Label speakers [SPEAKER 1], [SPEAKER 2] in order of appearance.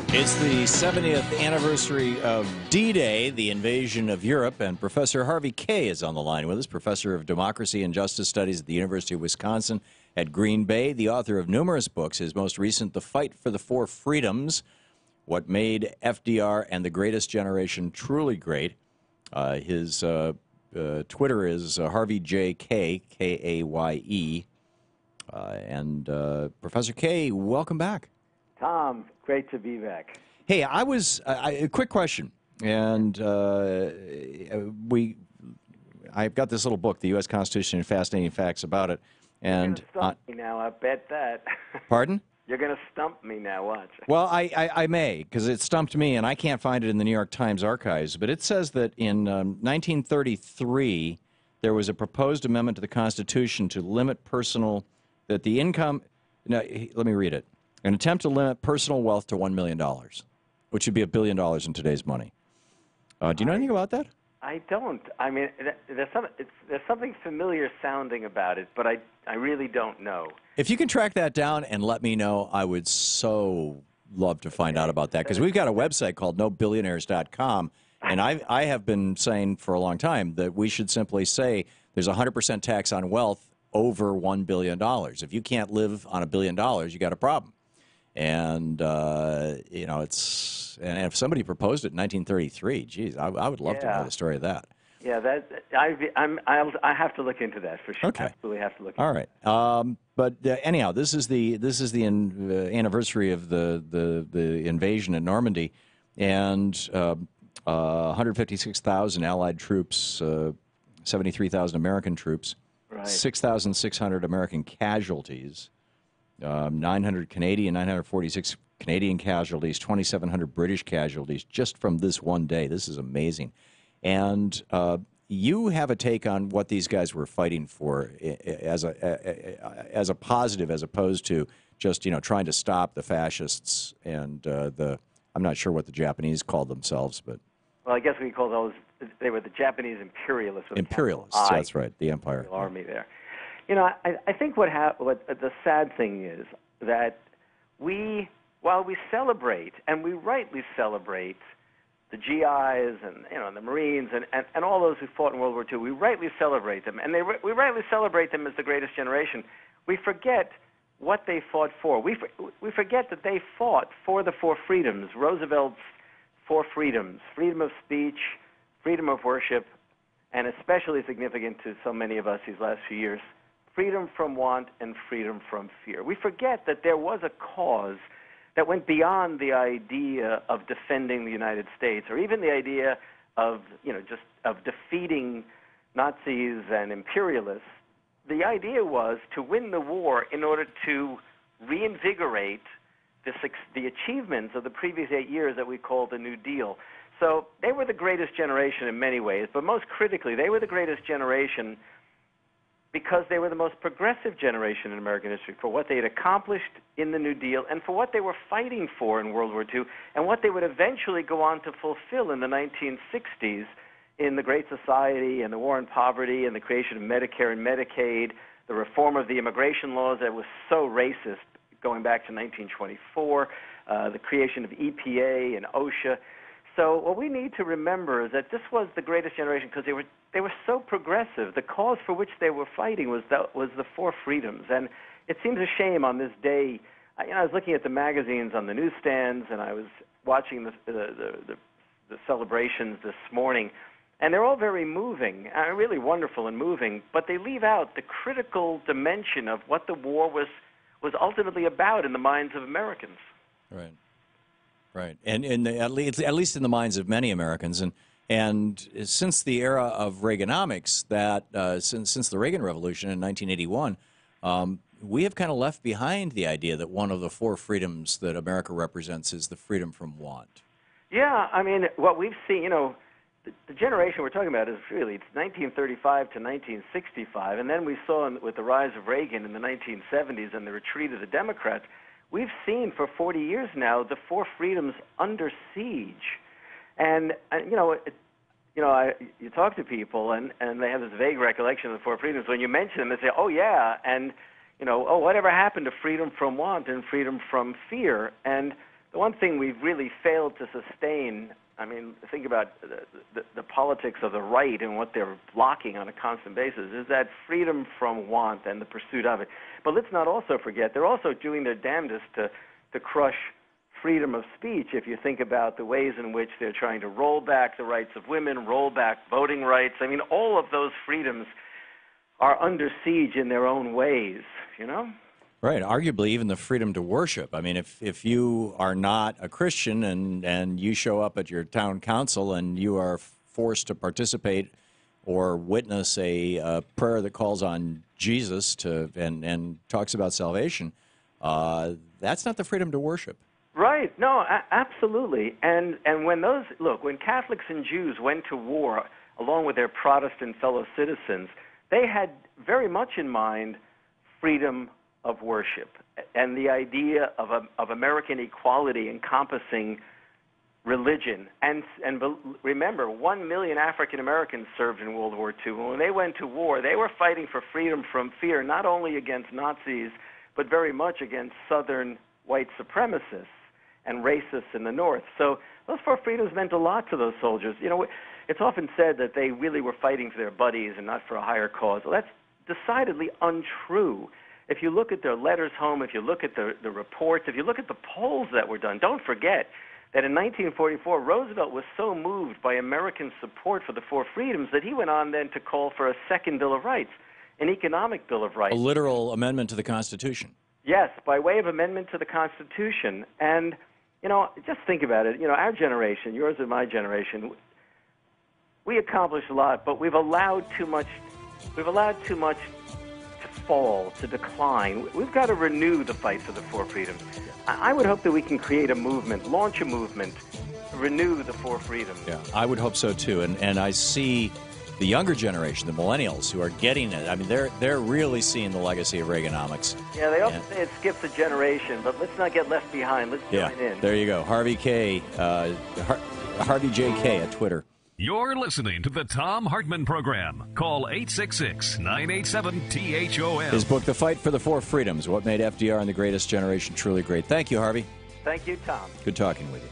[SPEAKER 1] It's the 70th anniversary of D-Day, the invasion of Europe, and Professor Harvey Kaye is on the line with us, Professor of Democracy and Justice Studies at the University of Wisconsin at Green Bay, the author of numerous books, his most recent, The Fight for the Four Freedoms, What Made FDR and the Greatest Generation Truly Great. His Twitter is Harvey J. Kaye, K-A-Y-E. Professor Kaye, welcome back.
[SPEAKER 2] Tom, great to be back.
[SPEAKER 1] Hey, a quick question, and I've got this little book, The U.S. Constitution and Fascinating Facts About It, and
[SPEAKER 2] you're gonna stump me now, I bet that.
[SPEAKER 1] Pardon?
[SPEAKER 2] You're going to stump me now, watch.
[SPEAKER 1] Well, I may, because it stumped me, and I can't find it in the New York Times archives, but it says that in 1933, there was a proposed amendment to the Constitution to limit let me read it. An attempt to limit personal wealth to $1 million, which would be $1 billion in today's money. Do you know anything about that?
[SPEAKER 2] I don't. I mean, there's something familiar sounding about it, but I really don't know.
[SPEAKER 1] If you can track that down and let me know, I would so love to find out about that, because we've got a website called nobillionaires.com, and I have been saying for a long time that we should simply say there's a 100% tax on wealth over $1 billion. If you can't live on $1 billion, you got a problem. And, you know, and if somebody proposed it in 1933, geez, I would love to know the story of that.
[SPEAKER 2] Yeah, I have to look into that for sure.
[SPEAKER 1] Okay.
[SPEAKER 2] Absolutely have to look into
[SPEAKER 1] All right. But anyhow, this is the anniversary of the invasion at Normandy, and 156,000 Allied troops, 73,000 American troops,
[SPEAKER 2] right.
[SPEAKER 1] 6,600 American casualties. 900 Canadian, 946 Canadian casualties, 2,700 British casualties just from this one day. This is amazing. And you have a take on what these guys were fighting for as a positive, as opposed to just, you know, trying to stop the fascists and I'm not sure what the Japanese called themselves, but.
[SPEAKER 2] Well, I guess we call those, they were the Japanese imperialists.
[SPEAKER 1] Imperialists, that's right, the empire.
[SPEAKER 2] The army there. You know, I think what the sad thing is that while we celebrate, and we rightly celebrate, the GIs and, you know, the Marines and all those who fought in World War II, we rightly celebrate them, and we rightly celebrate them as the greatest generation. We forget what they fought for. We forget that they fought for the four freedoms, Roosevelt's four freedoms: freedom of speech, freedom of worship, and especially significant to so many of us these last few years, freedom from want and freedom from fear. We forget that there was a cause that went beyond the idea of defending the United States, or even the idea of, you know, just of defeating Nazis and imperialists. The idea was to win the war in order to reinvigorate the achievements of the previous 8 years that we call the New Deal. So they were the greatest generation in many ways, but most critically, they were the greatest generation because they were the most progressive generation in American history for what they had accomplished in the New Deal and for what they were fighting for in World War II and what they would eventually go on to fulfill in the 1960s in the Great Society and the war on poverty and the creation of Medicare and Medicaid, the reform of the immigration laws that was so racist going back to 1924, the creation of EPA and OSHA. So what we need to remember is that this was the greatest generation because they were so progressive. The cause for which they were fighting was the four freedoms. And it seems a shame on this day. You know, I was looking at the magazines on the newsstands, and I was watching the celebrations this morning, and they're all very moving, really wonderful and moving, but they leave out the critical dimension of what the war was ultimately about in the minds of Americans.
[SPEAKER 1] Right. Right, and at least in the minds of many Americans, and since the era of Reaganomics, since the Reagan Revolution in 1981, we have kind of left behind the idea that one of the four freedoms that America represents is the freedom from want.
[SPEAKER 2] Yeah, I mean, what we've seen, you know, the generation we're talking about is really, it's 1935 to 1965, and then we saw with the rise of Reagan in the 1970s and the retreat of the Democrats, we've seen for 40 years now the four freedoms under siege. And you talk to people and they have this vague recollection of the four freedoms. When you mention them, they say, oh, yeah, and, you know, oh, whatever happened to freedom from want and freedom from fear? And the one thing we've really failed to sustain, I mean, think about the politics of the right and what they're blocking on a constant basis, is that freedom from want and the pursuit of it. But let's not also forget, they're also doing their damnedest to crush freedom of speech. If you think about the ways in which they're trying to roll back the rights of women, roll back voting rights, I mean, all of those freedoms are under siege in their own ways, you know?
[SPEAKER 1] Right. Arguably, even the freedom to worship. I mean, if you are not a Christian and you show up at your town council and you are forced to participate or witness a prayer that calls on Jesus and talks about salvation, that's not the freedom to worship.
[SPEAKER 2] Right. No, absolutely. And when Catholics and Jews went to war along with their Protestant fellow citizens, they had very much in mind freedom of worship and the idea of American equality encompassing religion. And remember, 1 million African Americans served in World War II. And when they went to war, they were fighting for freedom from fear, not only against Nazis, but very much against Southern white supremacists and racists in the North. So those four freedoms meant a lot to those soldiers. You know, it's often said that they really were fighting for their buddies and not for a higher cause. Well, that's decidedly untrue. If you look at their letters home, if you look at the reports, if you look at the polls that were done, don't forget that in 1944, Roosevelt was so moved by American support for the four freedoms that he went on then to call for a second Bill of Rights, an economic Bill of Rights.
[SPEAKER 1] A literal amendment to the Constitution.
[SPEAKER 2] Yes, by way of amendment to the Constitution. And, you know, just think about it. You know, our generation, yours and my generation, we accomplished a lot, but we've allowed too much to fall, to decline. We've got to renew the fight for the four freedoms. I would hope that we can create a movement, launch a movement, to renew the four freedoms.
[SPEAKER 1] Yeah, I would hope so too. And I see the younger generation, the millennials, who are getting it. I mean, they're really seeing the legacy of Reaganomics.
[SPEAKER 2] Yeah, they often say it skips a generation, but let's not get left behind. Let's join in.
[SPEAKER 1] There you go. Harvey K. Harvey J.K. at Twitter.
[SPEAKER 3] You're listening to the Thom Hartmann Program. Call 866-987-THOM.
[SPEAKER 1] His book, The Fight for the Four Freedoms, What Made FDR and the Greatest Generation Truly Great. Thank you, Harvey.
[SPEAKER 2] Thank you, Tom.
[SPEAKER 1] Good talking with you.